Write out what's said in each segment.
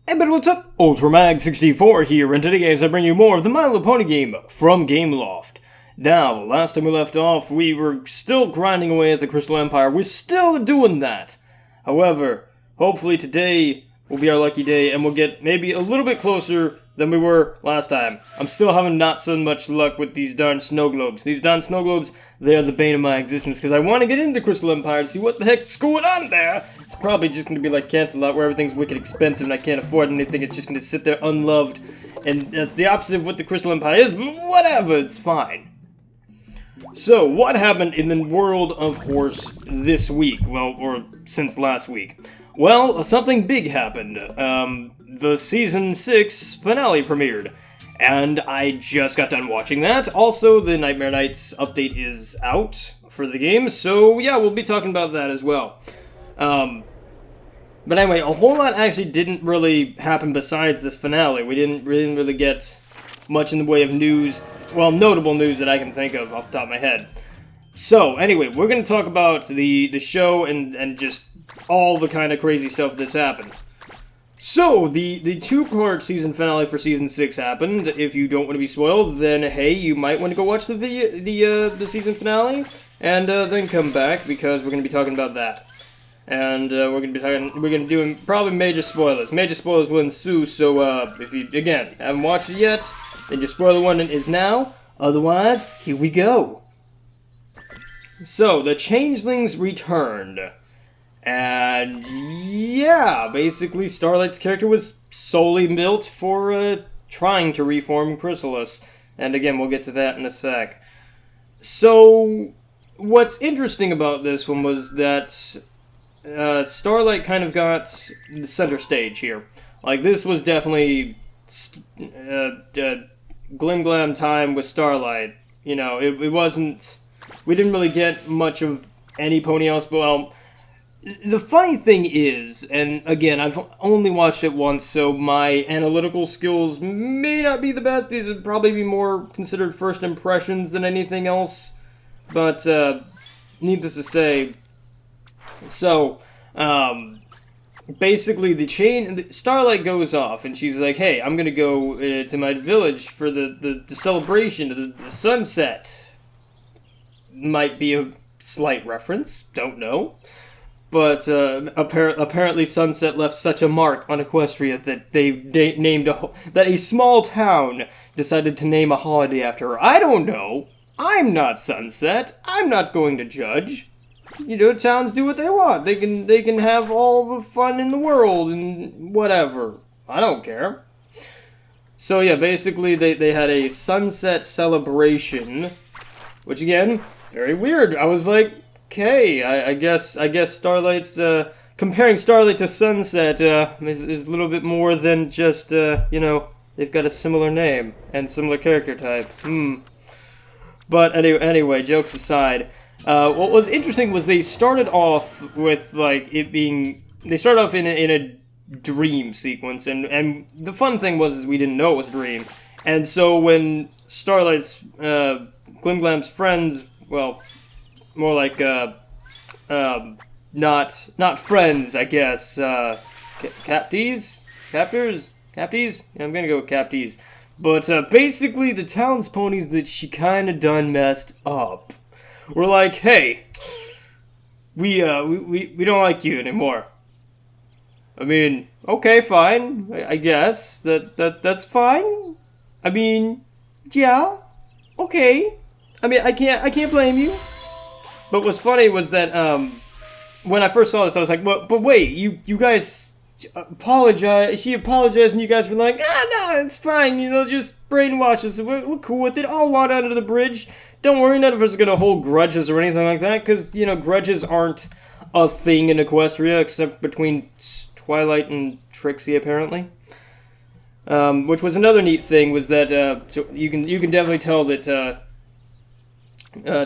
Hey, but what's up? UltraMag64 here, and today, guys, I bring you more of the My Little Pony game from Gameloft. Now, last time we left off, we were still grinding away at the Crystal Empire. We're still doing that. However, hopefully today will be our lucky day, and we'll get maybe a little bit closer than we were last time. I'm still having not so much luck with these darn snow globes. These darn snow globes, they are the bane of my existence, because I want to get into Crystal Empire to see what the heck's going on there. It's probably just going to be like Canterlot, where everything's wicked expensive and I can't afford anything. It's just going to sit there unloved, and that's the opposite of what the Crystal Empire is, but whatever, it's fine. So, what happened in the world of Horse this week? Well, or since last week? Well, something big happened. The Season 6 finale premiered, and I just got done watching that. Also, the Nightmare Nights update is out for the game, so yeah, we'll be talking about that as well. But anyway, a whole lot actually didn't really happen besides this finale. We didn't really get much in the way of news, well, notable news that I can think of off the top of my head. So, anyway, we're going to talk about the show and just all the kind of crazy stuff that's happened. So, the two-part season finale for Season 6 happened. If you don't want to be spoiled, then hey, you might want to go watch the season finale, and then come back, because we're going to be talking about that. And we're going to be doing probably major spoilers. Major spoilers will ensue, so if you, again, haven't watched it yet, then your spoiler warning is now. Otherwise, here we go. So, the Changelings returned. And yeah, basically Starlight's character was solely built for trying to reform Chrysalis. And again, we'll get to that in a sec. So, what's interesting about this one was that Starlight kind of got the center stage here. Like, this was definitely glim glam time with Starlight. You know, it wasn't... We didn't really get much of any pony else, but well... The funny thing is, and again, I've only watched it once, so my analytical skills may not be the best. These would probably be more considered first impressions than anything else. But, needless to say, so, basically Starlight goes off, and she's like, hey, I'm gonna go to my village for the celebration of the sunset. Might be a slight reference, don't know. But apparently Sunset left such a mark on Equestria that they named that a small town decided to name a holiday after her. I don't know. I'm not Sunset. I'm not going to judge. You know, towns do what they want. They can have all the fun in the world and whatever. I don't care. So yeah, basically they had a sunset celebration, which again, very weird. I was like, okay, I guess Starlight's, comparing Starlight to Sunset, is a little bit more than just, you know, they've got a similar name and similar character type. But anyway, jokes aside, what was interesting was they started off with, like, they started off in a dream sequence, and the fun thing was we didn't know it was a dream. And so when Starlight's, Glimglam's friends, well... more like, not friends, I guess, captees? Captors? Captees? Yeah, I'm gonna go with captees. But, basically, the town's ponies that she kinda done messed up were like, hey, we don't like you anymore. I mean, okay, fine, I guess, that's fine. I mean, yeah, okay. I mean, I can't blame you. But what's funny was that, when I first saw this, I was like, but wait, you guys apologize, she apologized, and you guys were like, no, it's fine, you know, just brainwash us, we're cool with it, all water under the bridge, don't worry, none of us are gonna hold grudges or anything like that, because, you know, grudges aren't a thing in Equestria, except between Twilight and Trixie, apparently. Which was another neat thing, was that, you can definitely tell that,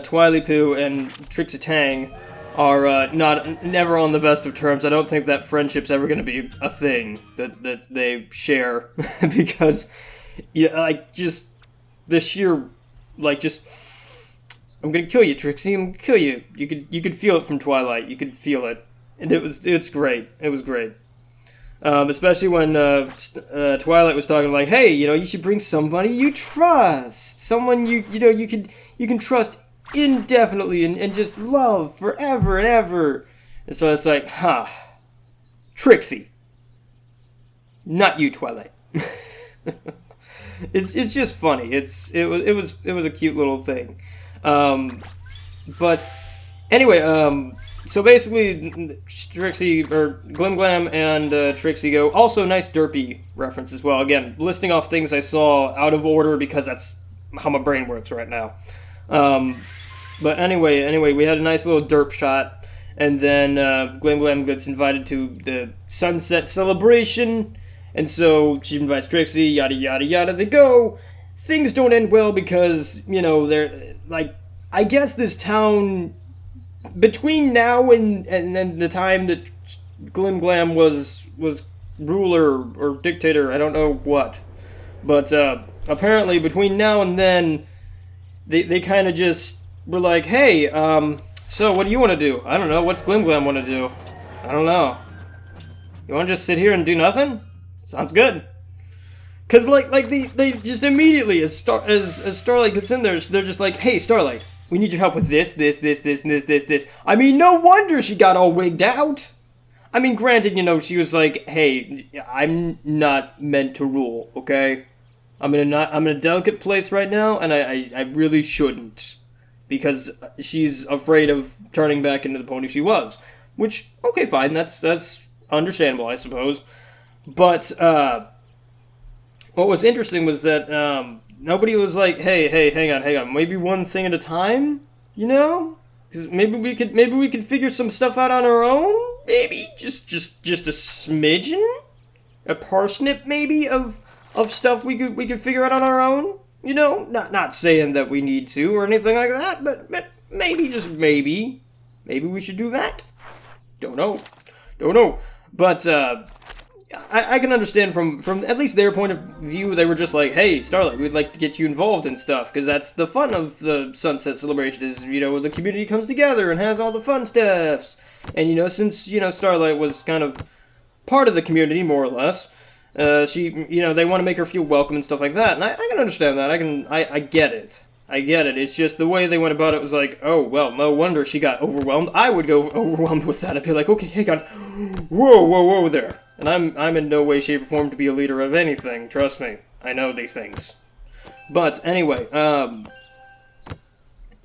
Twilight and Trixie Tang are never on the best of terms. I don't think that friendship's ever going to be a thing that they share because, yeah, like just the sheer, like just, I'm gonna kill you, Trixie. I'm gonna kill you. You could feel it from Twilight. You could feel it, and it's great. It was great. Especially when Twilight was talking like, hey, you should bring somebody you trust, someone you can trust indefinitely and just love forever and ever. And so it's like, Trixie, not you, Twilight. It's just funny. It was a cute little thing. But anyway, so basically, Trixie, or Glim Glam and Trixie go. Also, nice derpy reference as well. Again, listing off things I saw out of order because that's how my brain works right now. But anyway, we had a nice little derp shot, and then Glim Glam gets invited to the sunset celebration, and so she invites Trixie. Yada yada yada. They go. Things don't end well because they're like, I guess this town, between now and the time that Glim Glam was ruler or dictator, I don't know what, but apparently between now and then, they kind of just were like, hey, so what do you want to do? I don't know. What's Glim Glam want to do? I don't know. You want to just sit here and do nothing? Sounds good. Cause like they just immediately as Starlight gets in there, they're just like, hey, Starlight, we need your help with this. I mean, no wonder she got all wigged out. I mean, granted, she was like, hey, I'm not meant to rule, okay? I'm in a delicate place right now, and I really shouldn't. Because she's afraid of turning back into the pony she was. Which, okay, fine, that's understandable, I suppose. But, what was interesting was that, nobody was like, hey, hang on, maybe one thing at a time, Because maybe we could figure some stuff out on our own, maybe? Just a smidgen? A parsnip, maybe, of stuff we could figure out on our own? Not saying that we need to or anything like that, but maybe, just maybe we should do that? Don't know. But, I can understand from at least their point of view. They were just like, hey, Starlight, we'd like to get you involved in stuff, because that's the fun of the Sunset Celebration is, the community comes together and has all the fun stuffs. And, since, Starlight was kind of part of the community, more or less, she, they want to make her feel welcome and stuff like that. And I can understand that. I get it. It's just the way they went about it was like, oh, well, no wonder she got overwhelmed. I would go overwhelmed with that. I'd be like, okay, hang on. Whoa there. And I'm in no way, shape, or form to be a leader of anything. Trust me. I know these things. But anyway,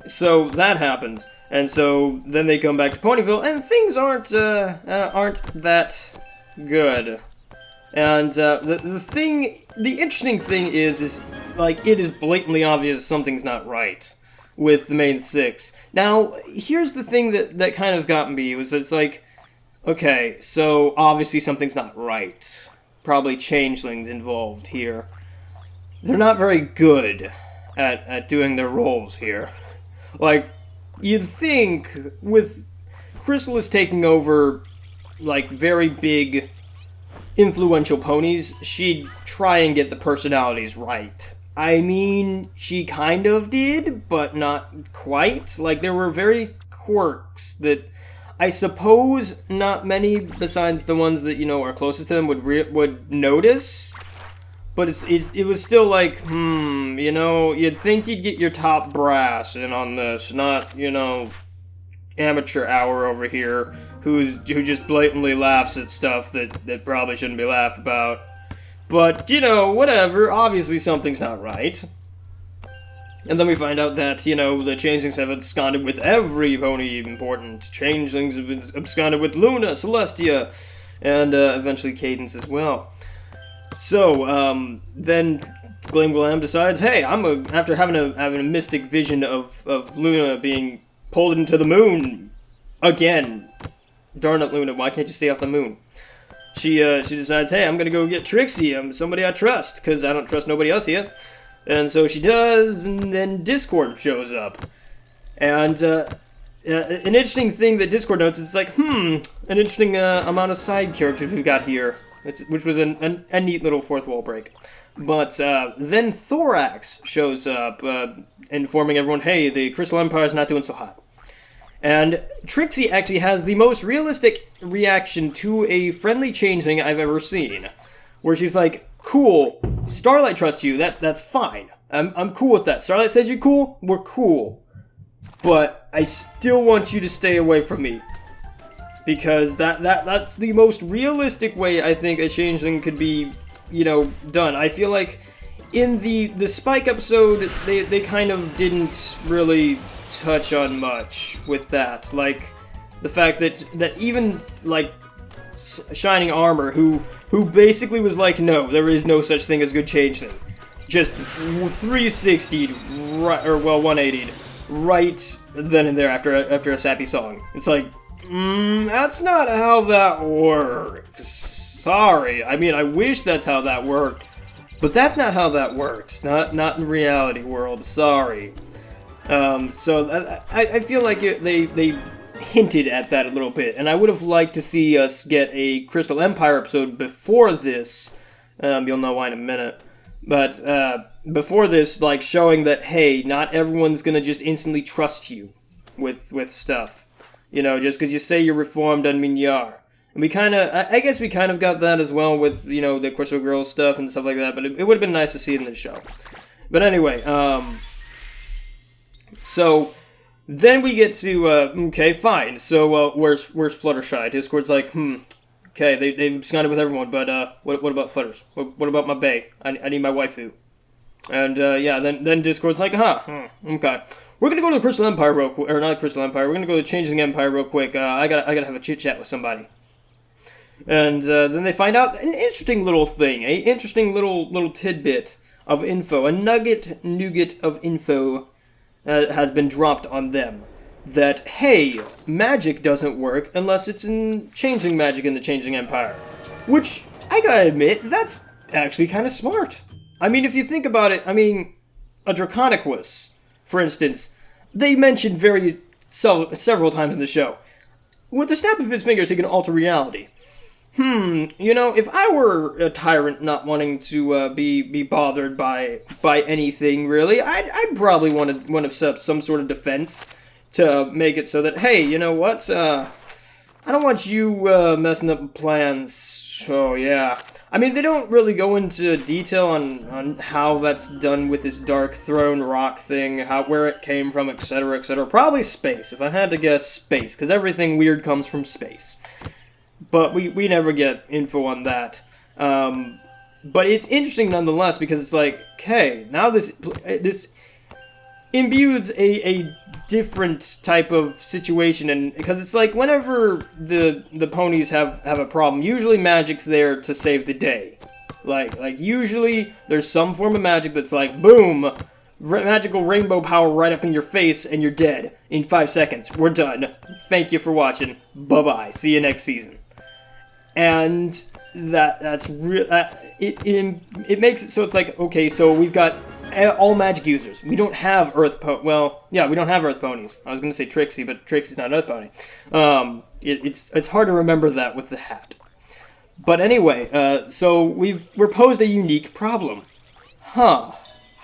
so that happens. And so then they come back to Ponyville, and things aren't that good. And the interesting thing is like, it is blatantly obvious something's not right with the main six. Now, here's the thing that kind of got me, was it's like, okay, so obviously something's not right. Probably changelings involved here. They're not very good at doing their roles here. Like, you'd think with Chrysalis taking over, like, very big, influential ponies, she'd try and get the personalities right. I mean, she kind of did, but not quite. Like, there were very quirks that I suppose not many besides the ones that, are closest to them would notice. But it was still like, you'd think you'd get your top brass in on this, not, amateur hour over here who just blatantly laughs at stuff that probably shouldn't be laughed about. But, whatever, obviously something's not right. And then we find out that, the changelings have absconded with every pony important. Changelings have absconded with Luna, Celestia, and eventually Cadence as well. So, then Glim Glam decides, hey, after having a mystic vision of Luna being pulled into the moon again. Darn it, Luna, why can't you stay off the moon? She decides, hey, I'm gonna go get Trixie. I'm somebody I trust, because I don't trust nobody else here. And so she does, and then Discord shows up. And an interesting thing that Discord notes is like, an interesting amount of side characters we've got here, which was a neat little fourth wall break. But then Thorax shows up, informing everyone, hey, the Crystal Empire is not doing so hot. And Trixie actually has the most realistic reaction to a friendly changeling I've ever seen. Where she's like, cool, Starlight trusts you, that's fine. I'm cool with that. Starlight says you're cool, we're cool. But I still want you to stay away from me. Because that's the most realistic way I think a changeling could be, done. I feel like in the Spike episode, they kind of didn't really touch on much with that. Like, the fact that even, like, Shining Armor, who basically was like, no, there is no such thing as good changeling. Just 360'd, right, or, well, 180'd, right then and there after a sappy song. It's like, that's not how that works. Sorry. I mean, I wish that's how that worked. But that's not how that works. Not in reality world. Sorry. So I feel like they hinted at that a little bit. And I would have liked to see us get a Crystal Empire episode before this. You'll know why in a minute. But before this, like, showing that, hey, not everyone's gonna just instantly trust you with stuff. Just because you say you're reformed doesn't mean you are. And we kind of, I guess we kind of got that as well with, the Crystal Girl stuff and stuff like that, but it would have been nice to see it in the show. But anyway, so then we get to, okay, fine, so where's Fluttershy? Discord's like, okay, they've absconded with everyone, but what about Flutters? What about my bae? I need my waifu. And, yeah, then Discord's like, okay. We're gonna go to the Crystal Empire real quick, or not Crystal Empire, we're gonna go to the Changing Empire real quick. I gotta have a chit-chat with somebody. And, then they find out an interesting little thing, a interesting little tidbit of info, a nougat of info has been dropped on them. That, hey, magic doesn't work unless it's in changing magic in the Changing Empire. Which, I gotta admit, that's actually kind of smart. I mean, if you think about it, a Draconicus, for instance, they mentioned several times in the show. With the snap of his fingers, he can alter reality. If I were a tyrant not wanting to be bothered by anything, really, I'd probably want to set up some sort of defense to make it so that, hey, you know what, I don't want you messing up plans, so yeah. I mean, they don't really go into detail on how that's done with this Dark Throne rock thing, where it came from, etc., etc. Probably space, if I had to guess space, because everything weird comes from space. But we never get info on that. But it's interesting nonetheless, because it's like, okay, now this imbues a different type of situation, and because it's like whenever the ponies have a problem, usually magic's there to save the day. Like usually there's some form of magic that's like, boom, magical rainbow power right up in your face, and you're dead in 5 seconds. We're done. Thank you for watching. Bye-bye. See you next season. And that's real. It makes it so it's like, okay, so we've got all magic users. We don't have Earth well, yeah, we don't have Earth ponies. I was going to say Trixie, but Trixie's not an Earth pony. It's hard to remember that with the hat. But anyway, so we're posed a unique problem. How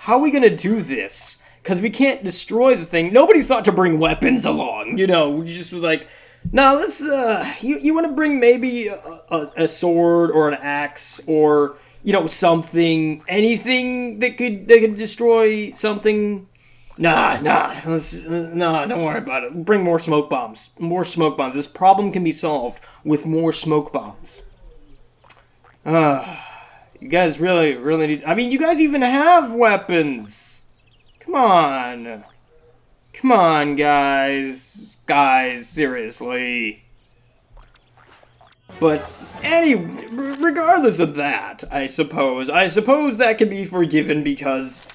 are we going to do this? Because we can't destroy the thing. Nobody thought to bring weapons along, We just was like, no, let's, you want to bring maybe a sword or an axe or, something, anything that could destroy something? Nah, don't worry about it. Bring more smoke bombs. More smoke bombs. This problem can be solved with more smoke bombs. You guys really need, you guys even have weapons. Come on, guys. Guys, seriously. But regardless of that, I suppose that can be forgiven because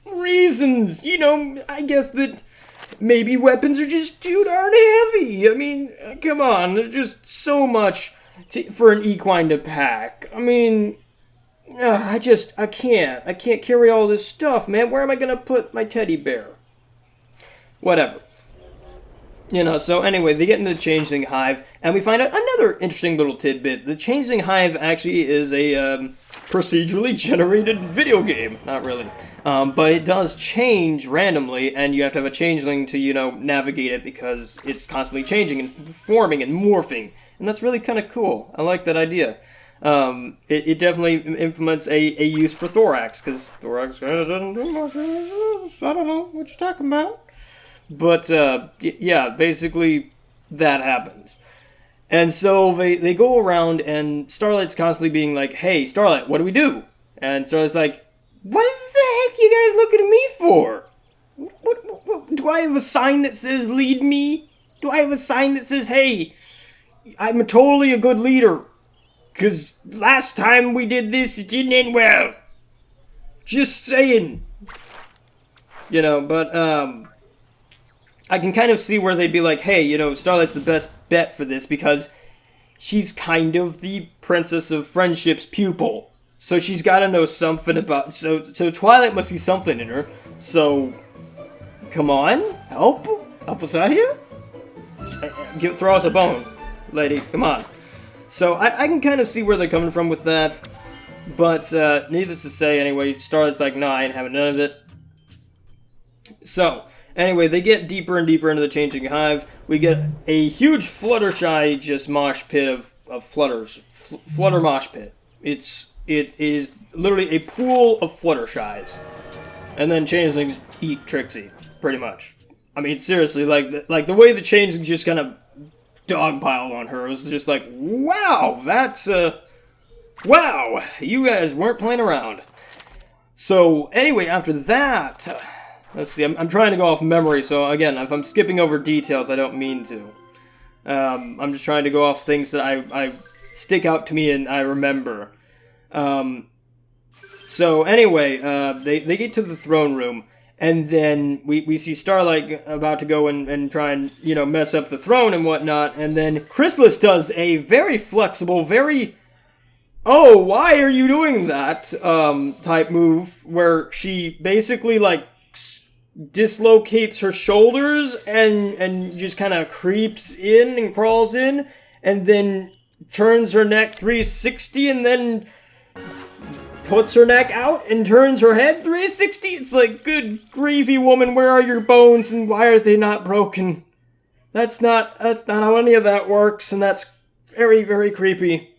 reasons, I guess that maybe weapons are just too darn heavy. Come on, there's just so much for an equine to pack. I can't carry all this stuff, man. Where am I gonna put my teddy bear? Whatever. So anyway, they get into the Changeling Hive, and we find out another interesting little tidbit. The Changeling Hive actually is a procedurally generated video game. Not really. But it does change randomly, and you have to have a changeling to, navigate it because it's constantly changing and forming and morphing. And that's really kind of cool. I like that idea. It definitely implements a use for Thorax, because Thorax kind of doesn't do much. I don't know what you're talking about. But, yeah, basically that happens. And so they go around, and Starlight's constantly being like, hey, Starlight, what do we do? And Starlight's like, what the heck you guys looking at me for? What, do I have a sign that says lead me? Do I have a sign that says, hey, I'm totally a good leader? Because last time we did this, it didn't end well. Just saying. But, I can kind of see where they'd be like, hey, Starlight's the best bet for this because she's kind of the Princess of Friendship's pupil. So she's got to know something about... So Twilight must see something in her. So, come on. Help us out here. Throw us a bone, lady. Come on. So I can kind of see where they're coming from with that. But needless to say, anyway, Starlight's like, nah, I ain't having none of it. So, anyway, they get deeper and deeper into the Changing Hive. We get a huge Fluttershy just mosh pit of flutters. Flutter mosh pit. It is literally a pool of Fluttershies. And then Changelings eat Trixie, pretty much. I mean, seriously, like the way the Changelings just kind of dogpiled on her, it was just like, wow, wow, you guys weren't playing around. So, anyway, after that, let's see, I'm trying to go off memory, so again, if I'm skipping over details, I don't mean to. I'm just trying to go off things that I stick out to me and I remember. So anyway, they get to the throne room, and then we see Starlight about to go and try and, mess up the throne and whatnot, and then Chrysalis does a very flexible, very, oh, why are you doing that, type move, where she basically, dislocates her shoulders and just kind of creeps in and crawls in, and then turns her neck 360, and then puts her neck out and turns her head 360. It's like, good grievy woman, where are your bones and why are they not broken? That's not how any of that works, and that's very, very creepy.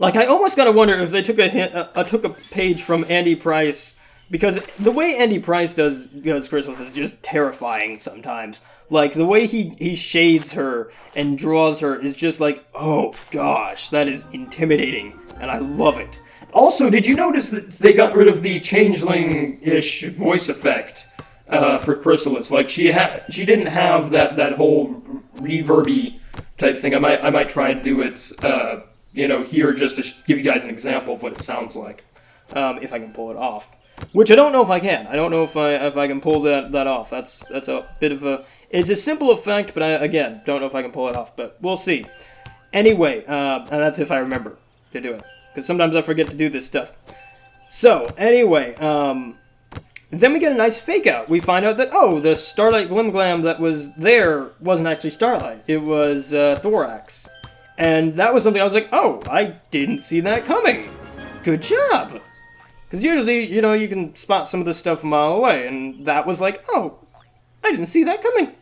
I almost gotta wonder if they took a page from Andy Price, because the way Andy Price does Chrysalis is just terrifying sometimes. The way he shades her and draws her is just like, oh gosh, that is intimidating, and I love it. Also, did you notice that they got rid of the changeling-ish voice effect for Chrysalis? She didn't have that whole reverby type thing. I might try and do it, here just to give you guys an example of what it sounds like, if I can pull it off. Which I don't know if I can. I don't know if I can pull that off. That's a bit of a... It's a simple effect, but I, again, don't know if I can pull it off. But we'll see. Anyway, and that's if I remember to do it. Because sometimes I forget to do this stuff. So, anyway, then we get a nice fake out. We find out that, the Starlight Glimglam that was there wasn't actually Starlight. It was Thorax. And that was something I was like, oh, I didn't see that coming. Good job. Because usually, you can spot some of this stuff a mile away, and that was like, oh, I didn't see that coming.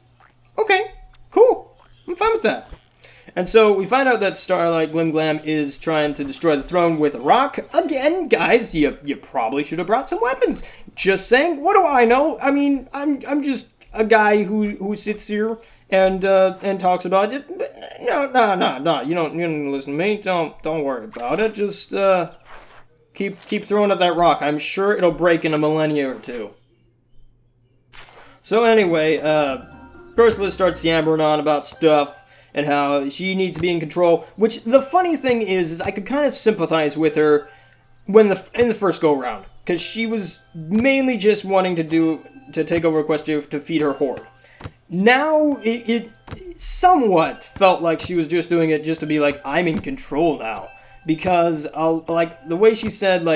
Okay, cool. I'm fine with that. And so we find out that Starlight Glimglam is trying to destroy the throne with a rock. Again, guys, you probably should have brought some weapons. Just saying, what do I know? I mean, I'm just a guy who sits here and talks about it. But no. You don't listen to me. Don't worry about it. Just Keep throwing at that rock. I'm sure it'll break in a millennia or two. So anyway, Chrysalis starts yammering on about stuff and how she needs to be in control. Which, the funny thing is I could kind of sympathize with her in the first go-round. Because she was mainly just wanting to take over Equestria to feed her horde. Now, it somewhat felt like she was just doing it just to be like, I'm in control now. Because, the way she said,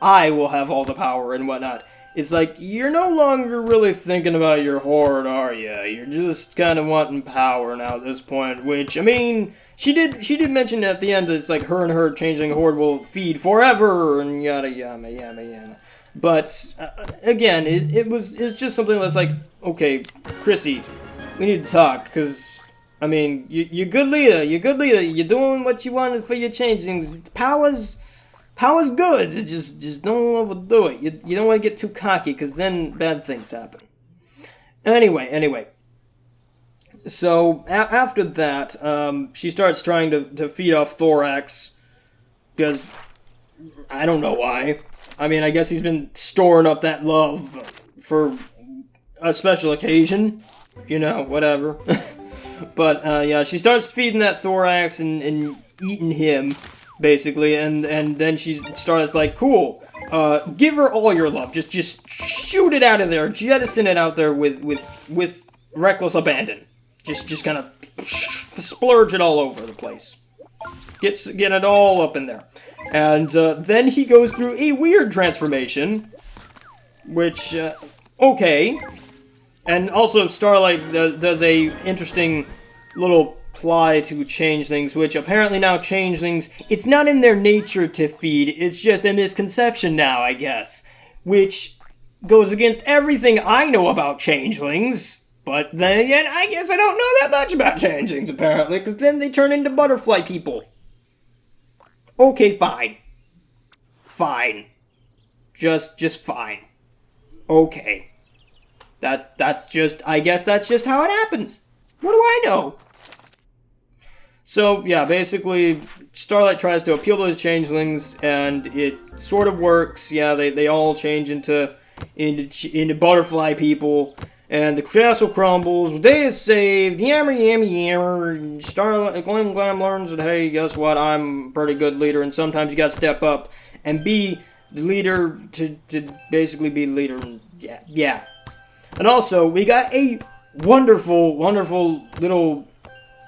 I will have all the power and whatnot, it's like, you're no longer really thinking about your horde, are you? You're just kind of wanting power now at this point, which, I mean, she did mention at the end that it's like her changeling horde will feed forever, and yada yada yada yada. But, again, it's just something that's like, okay, Chrissy, we need to talk, because, I mean, you're good leader, you're doing what you wanted for your changelings. Power's good, just don't overdo it. You don't want to get too cocky, because then bad things happen. Anyway. So, after that, she starts trying to feed off Thorax, because I don't know why. I mean, I guess he's been storing up that love for a special occasion. You know, whatever. But, yeah, she starts feeding that Thorax and eating him, basically, and then she starts like, cool, give her all your love. Just shoot it out of there. Jettison it out there with reckless abandon. Just kind of splurge it all over the place. Get it all up in there. And then he goes through a weird transformation, which, okay. And also Starlight does a interesting little ply to changelings, which apparently now changelings, it's not in their nature to feed, it's just a misconception now, I guess. Which goes against everything I know about changelings. But then again, I guess I don't know that much about changelings, apparently, because then they turn into butterfly people. Okay, fine. Fine. Just fine. Okay. That's just, I guess that's just how it happens. What do I know? So, yeah, basically, Starlight tries to appeal to the changelings, and it sort of works. Yeah, they all change into butterfly people, and the castle crumbles, day is saved, yammer, Starlight, Glam learns that, hey, guess what, I'm a pretty good leader, and sometimes you gotta step up and be the leader to basically be the leader, and yeah. And also, we got a wonderful little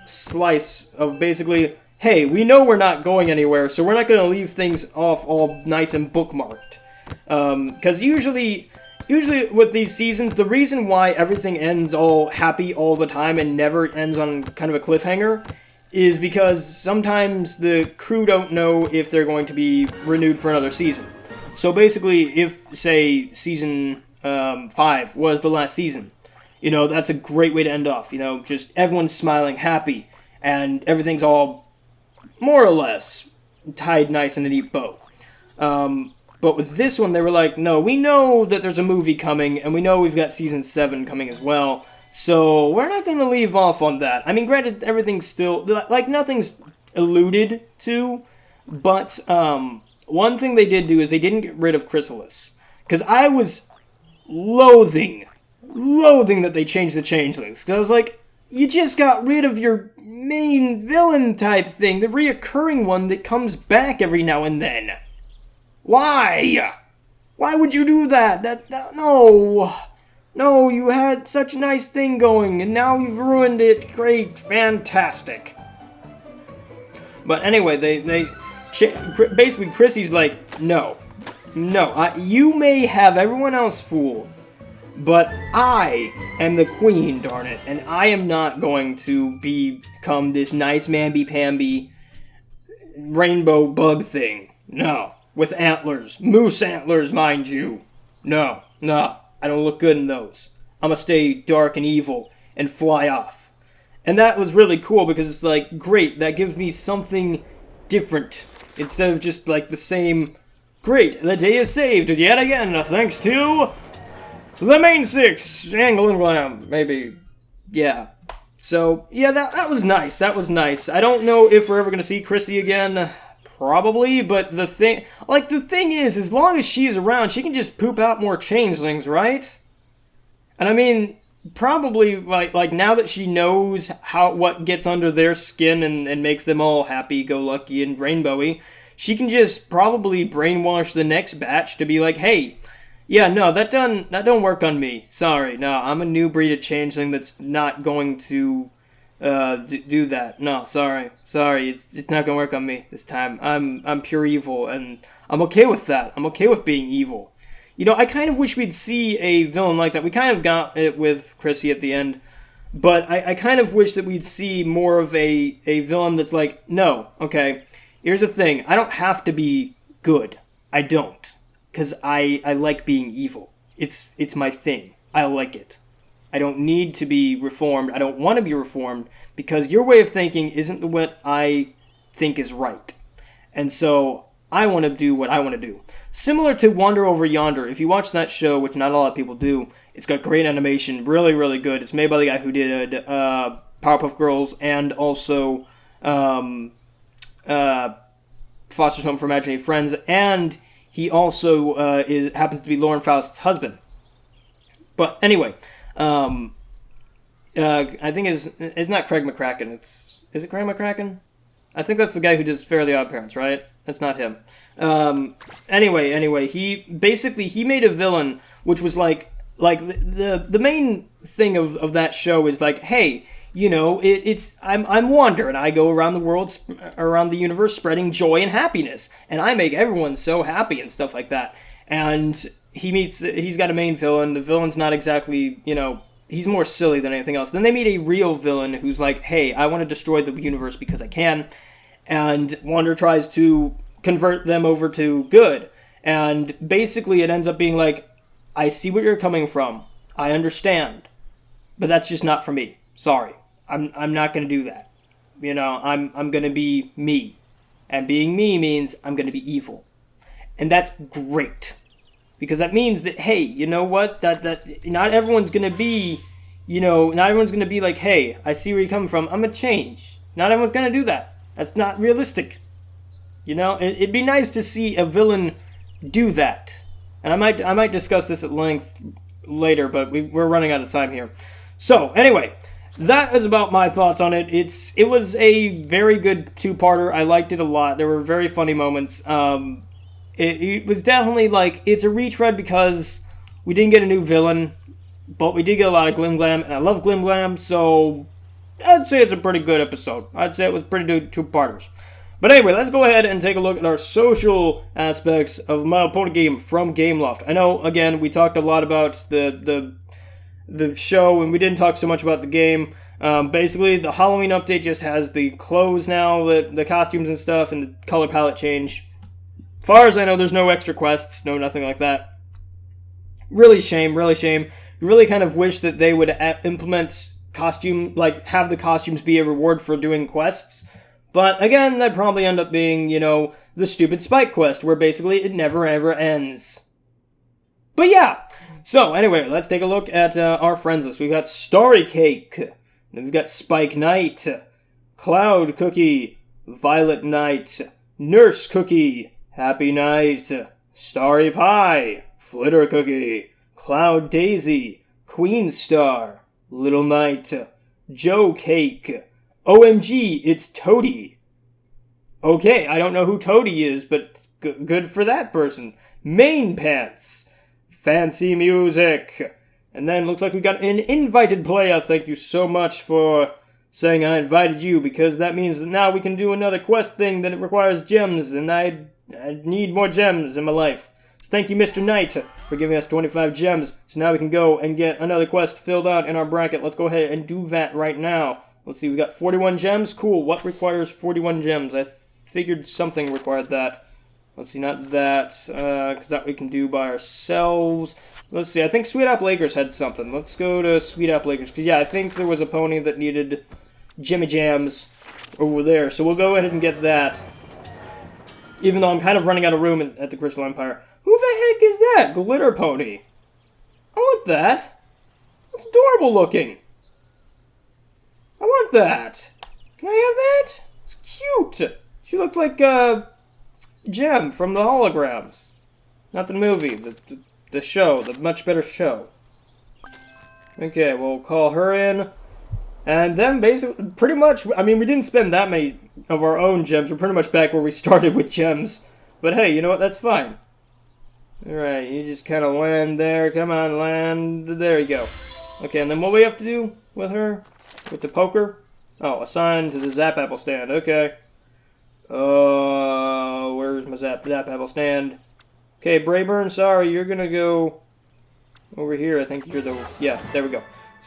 slice of basically, hey, we know we're not going anywhere, so we're not going to leave things off all nice and bookmarked. Because usually with these seasons, the reason why everything ends all happy all the time and never ends on kind of a cliffhanger is because sometimes the crew don't know if they're going to be renewed for another season. So basically, if, say, season 5 was the last season, you know, that's a great way to end off. You know, just everyone's smiling, happy, and everything's all more or less tied nice in a neat bow. But with this one, they were like, no, we know that there's a movie coming, and we know we've got season 7 coming as well, so we're not going to leave off on that. I mean, granted, everything's still, like, nothing's alluded to, but one thing they did do is they didn't get rid of Chrysalis. Because I was loathing that they changed the changelings. Because I was like, you just got rid of your main villain type thing, the reoccurring one that comes back every now and then. Why? Why would you do that? No, you had such a nice thing going, and now you've ruined it. Great, fantastic. But anyway, basically Chrissy's like, no, you may have everyone else fooled, but I am the queen, darn it, and I am not going to become this nice mamby-pamby rainbow bug thing. No. With antlers. Moose antlers, mind you. No. I don't look good in those. I'm gonna stay dark and evil and fly off. And that was really cool because it's like, great, that gives me something different. Instead of just like the same, great, the day is saved yet again, thanks to the main 6, Angle and Glam, maybe. Yeah. So, yeah, that was nice. I don't know if we're ever gonna see Chrissy again. Probably, but the thing is, as long as she's around, she can just poop out more changelings, right? And I mean, probably, like now that she knows what gets under their skin and makes them all happy-go-lucky and rainbowy, she can just probably brainwash the next batch to be like, hey, yeah, no, that don't work on me. Sorry, no, I'm a new breed of changeling that's not going to do that. No, sorry, it's not gonna work on me this time. I'm pure evil, and I'm okay with that. I'm okay with being evil. You know, I kind of wish we'd see a villain like that. We kind of got it with Chrissy at the end, but I kind of wish that we'd see more of a villain that's like, no, okay, here's the thing. I don't have to be good. I don't. Because I like being evil. It's my thing. I like it. I don't need to be reformed. I don't want to be reformed because your way of thinking isn't what I think is right. And so I want to do what I want to do. Similar to Wander Over Yonder. If you watch that show, which not a lot of people do, it's got great animation. Really, really good. It's made by the guy who did Powerpuff Girls and also Foster's Home for Imaginary Friends. And he also happens to be Lauren Faust's husband. But anyway, I think it's not Craig McCracken. Is it Craig McCracken? I think that's the guy who does Fairly Odd Parents, right? That's not him. Anyway, he made a villain which was like the main thing of that show is like, hey, you know, I'm Wander, and I go around the world, around the universe, spreading joy and happiness, and I make everyone so happy and stuff like that. And he's got a main villain. The villain's not exactly, you know, he's more silly than anything else. Then they meet a real villain who's like, hey, I want to destroy the universe because I can. And Wander tries to convert them over to good. And basically it ends up being like, I see where you're coming from. I understand. But that's just not for me. Sorry. I'm not going to do that. You know, I'm going to be me. And being me means I'm going to be evil. And that's great. Because that means that, hey, you know what? That not everyone's going to be, you know, not everyone's going to be like, hey, I see where you're coming from. I'm going to change. Not everyone's going to do that. That's not realistic. You know, it'd be nice to see a villain do that. And I might discuss this at length later, but we're running out of time here. So, anyway, that is about my thoughts on it. It was a very good two-parter. I liked it a lot. There were very funny moments. It was definitely like, it's a retread because we didn't get a new villain, but we did get a lot of Glim Glam, and I love Glim Glam, so I'd say it's a pretty good episode. I'd say it was pretty good two-parters. But anyway, let's go ahead and take a look at our social aspects of My Opponent Game from Gameloft. I know, again, we talked a lot about the show, and we didn't talk so much about the game. Basically, the Halloween update just has the clothes now, the costumes and stuff, and the color palette change. As far as I know, there's no extra quests, no nothing like that. Really shame. Really kind of wish that they would implement have the costumes be a reward for doing quests. But again, that'd probably end up being, you know, the stupid Spike quest, where basically it never ever ends. But yeah! So, anyway, let's take a look at our friends list. We've got Starry Cake, then we've got Spike Knight, Cloud Cookie, Violet Knight, Nurse Cookie, Happy Knight, Starry Pie, Flitter Cookie, Cloud Daisy, Queen Star, Little Knight, Joe Cake, OMG, it's Toady. Okay, I don't know who Toady is, but good for that person. Main Pants, Fancy Music, and then looks like we got an invited player. Thank you so much for saying I invited you, because that means that now we can do another quest thing that it requires gems, and I need more gems in my life. So thank you, Mr. Knight, for giving us 25 gems. So now we can go and get another quest filled out in our bracket. Let's go ahead and do that right now. Let's see, we got 41 gems. Cool. What requires 41 gems? I figured something required that. Let's see, not that, because that we can do by ourselves. Let's see, I think Sweet Apple Acres had something. Let's go to Sweet Apple Acres, because yeah, I think there was a pony that needed Jimmy Jams over there. So we'll go ahead and get that. Even though I'm kind of running out of room at the Crystal Empire. Who the heck is that? Glitter Pony. I want that. That's adorable looking. I want that. Can I have that? It's cute. She looks like Gem from the Holograms. Not the movie, the show, the much better show. Okay, we'll call her in. And then basically, pretty much, I mean, we didn't spend that many of our own gems. We're pretty much back where we started with gems. But hey, you know what? That's fine. Alright, you just kind of land there. Come on, land. There you go. Okay, and then what we have to do with her? With the poker? Oh, assign to the Zap Apple stand. Okay. Where's my Zap Apple stand? Okay, Brayburn, sorry, you're gonna go over here. I think you're the... Yeah, there we go.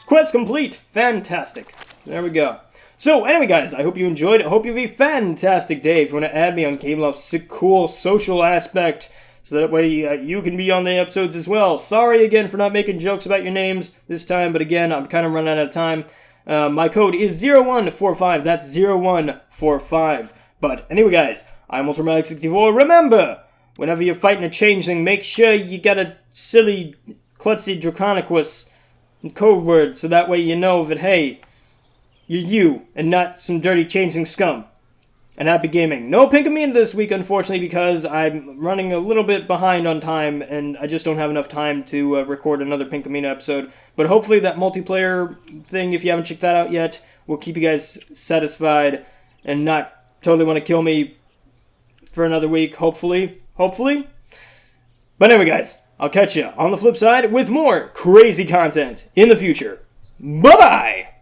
Quest complete! Fantastic. There we go. So, anyway, guys, I hope you enjoyed. I hope you have a fantastic day. If you want to add me on Gameloft's cool social aspect, so that way you can be on the episodes as well. Sorry again for not making jokes about your names this time, but again, I'm kind of running out of time. My code is 0145. That's 0145. But anyway, guys, I'm Ultramatic64. Remember, whenever you're fighting a changeling, make sure you got a silly, klutzy Draconicus code word, so that way you know that, hey, you're you, and not some dirty changeling scum. And happy gaming. No Pinkamena this week, unfortunately, because I'm running a little bit behind on time, and I just don't have enough time to record another Pinkamena episode. But hopefully that multiplayer thing, if you haven't checked that out yet, will keep you guys satisfied and not totally want to kill me for another week, hopefully. Hopefully. But anyway, guys, I'll catch you on the flip side with more crazy content in the future. Bye-bye!